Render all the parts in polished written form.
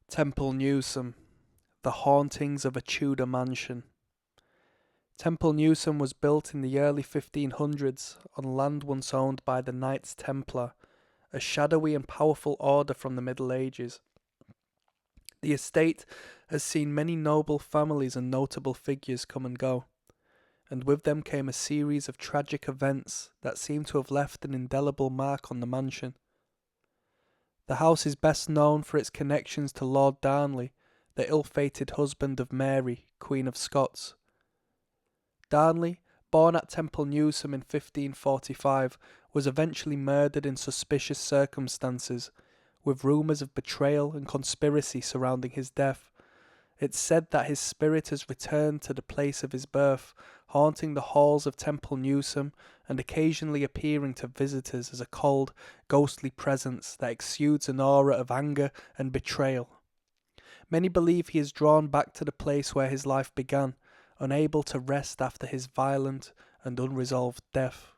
Temple Newsam, The Hauntings of a Tudor Mansion. Temple Newsam was built in the early 1500s on land once owned by the Knights Templar, a shadowy and powerful order from the Middle Ages. The estate has seen many noble families and notable figures come and go, and with them came a series of tragic events that seem to have left an indelible mark on the mansion. The house is best known for its connections to Lord Darnley, the ill-fated husband of Mary, Queen of Scots. Darnley, born at Temple Newsam in 1545, was eventually murdered in suspicious circumstances, with rumours of betrayal and conspiracy surrounding his death. It's said that his spirit has returned to the place of his birth, haunting the halls of Temple Newsam and occasionally appearing to visitors as a cold, ghostly presence that exudes an aura of anger and betrayal. Many believe he is drawn back to the place where his life began, unable to rest after his violent and unresolved death.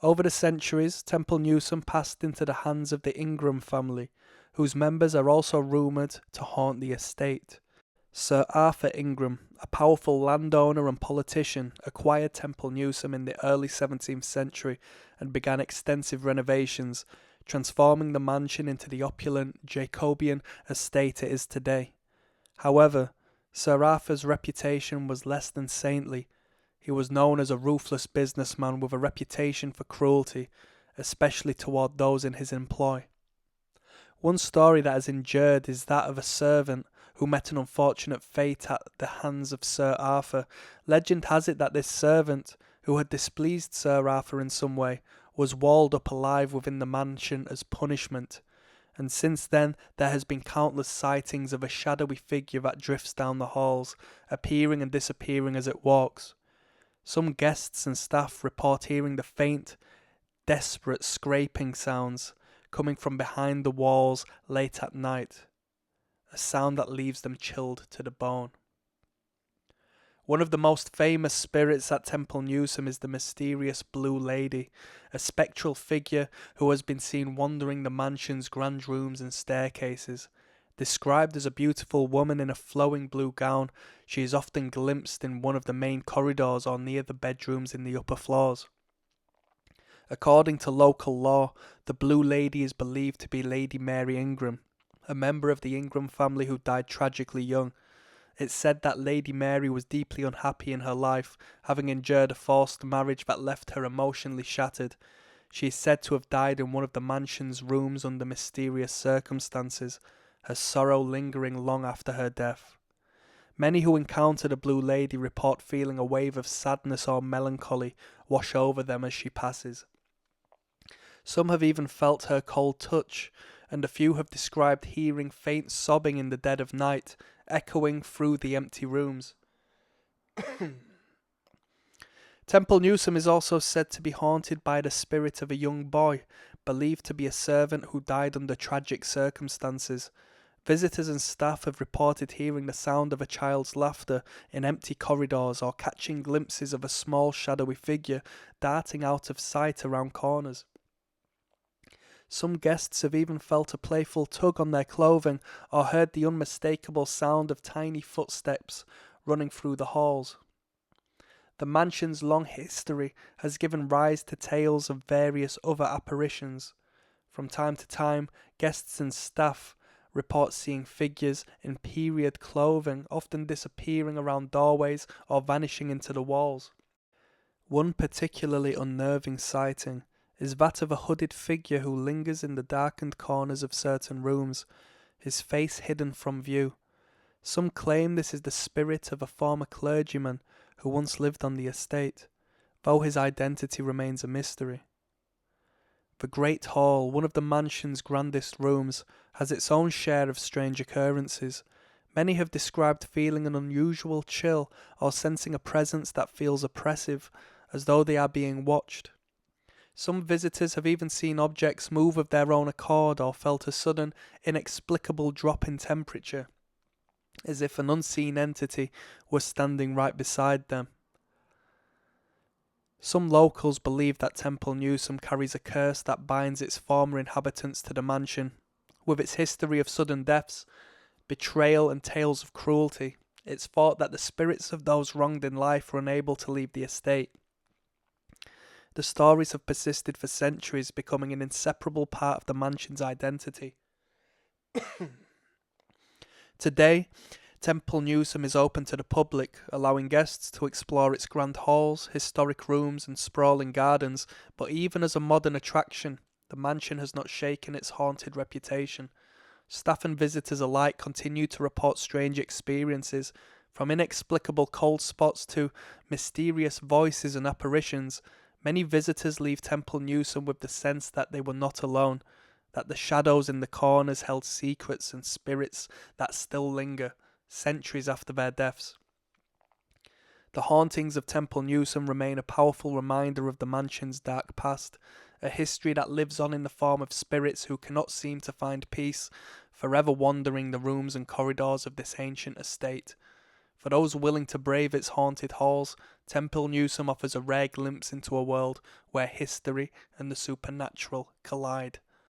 Over the centuries, Temple Newsam passed into the hands of the Ingram family, whose members are also rumoured to haunt the estate. Sir Arthur Ingram, a powerful landowner and politician, acquired Temple Newsam in the early 17th century and began extensive renovations, transforming the mansion into the opulent Jacobean estate it is today. However, Sir Arthur's reputation was less than saintly. He was known as a ruthless businessman with a reputation for cruelty, especially toward those in his employ. One story that has endured is that of a servant who met an unfortunate fate at the hands of Sir Arthur. Legend has it that this servant, who had displeased Sir Arthur in some way, was walled up alive within the mansion as punishment, and since then there has been countless sightings of a shadowy figure that drifts down the halls, appearing and disappearing as it walks. Some guests and staff report hearing the faint, desperate scraping sounds coming from behind the walls late at night, a sound that leaves them chilled to the bone. One of the most famous spirits at Temple Newsam is the mysterious Blue Lady, a spectral figure who has been seen wandering the mansion's grand rooms and staircases. Described as a beautiful woman in a flowing blue gown, she is often glimpsed in one of the main corridors or near the bedrooms in the upper floors. According to local law, the Blue Lady is believed to be Lady Mary Ingram, a member of the Ingram family who died tragically young. It's said that Lady Mary was deeply unhappy in her life, having endured a forced marriage that left her emotionally shattered. She is said to have died in one of the mansion's rooms under mysterious circumstances, her sorrow lingering long after her death. Many who encounter the Blue Lady report feeling a wave of sadness or melancholy wash over them as she passes. Some have even felt her cold touch, and a few have described hearing faint sobbing in the dead of night, echoing through the empty rooms. Temple Newsam is also said to be haunted by the spirit of a young boy, believed to be a servant who died under tragic circumstances. Visitors and staff have reported hearing the sound of a child's laughter in empty corridors or catching glimpses of a small shadowy figure darting out of sight around corners. Some guests have even felt a playful tug on their clothing or heard the unmistakable sound of tiny footsteps running through the halls. The mansion's long history has given rise to tales of various other apparitions. From time to time, guests and staff report seeing figures in period clothing, often disappearing around doorways or vanishing into the walls. One particularly unnerving sighting is that of a hooded figure who lingers in the darkened corners of certain rooms, his face hidden from view. Some claim this is the spirit of a former clergyman who once lived on the estate, though his identity remains a mystery. The Great Hall, one of the mansion's grandest rooms, has its own share of strange occurrences. Many have described feeling an unusual chill or sensing a presence that feels oppressive, as though they are being watched. Some visitors have even seen objects move of their own accord or felt a sudden, inexplicable drop in temperature, as if an unseen entity was standing right beside them. Some locals believe that Temple Newsam carries a curse that binds its former inhabitants to the mansion, With its history of sudden deaths, betrayal, and tales of cruelty, it's thought that the spirits of those wronged in life were unable to leave the estate. The stories have persisted for centuries, becoming an inseparable part of the mansion's identity. Today, Temple Newsam is open to the public, allowing guests to explore its grand halls, historic rooms, and sprawling gardens, but even as a modern attraction, the mansion has not shaken its haunted reputation. Staff and visitors alike continue to report strange experiences, from inexplicable cold spots to mysterious voices and apparitions. Many visitors leave Temple Newsam with the sense that they were not alone, that the shadows in the corners held secrets and spirits that still linger, centuries after their deaths. The hauntings of Temple Newsam remain a powerful reminder of the mansion's dark past, a history that lives on in the form of spirits who cannot seem to find peace, forever wandering the rooms and corridors of this ancient estate. For those willing to brave its haunted halls, Temple Newsam offers a rare glimpse into a world where history and the supernatural collide.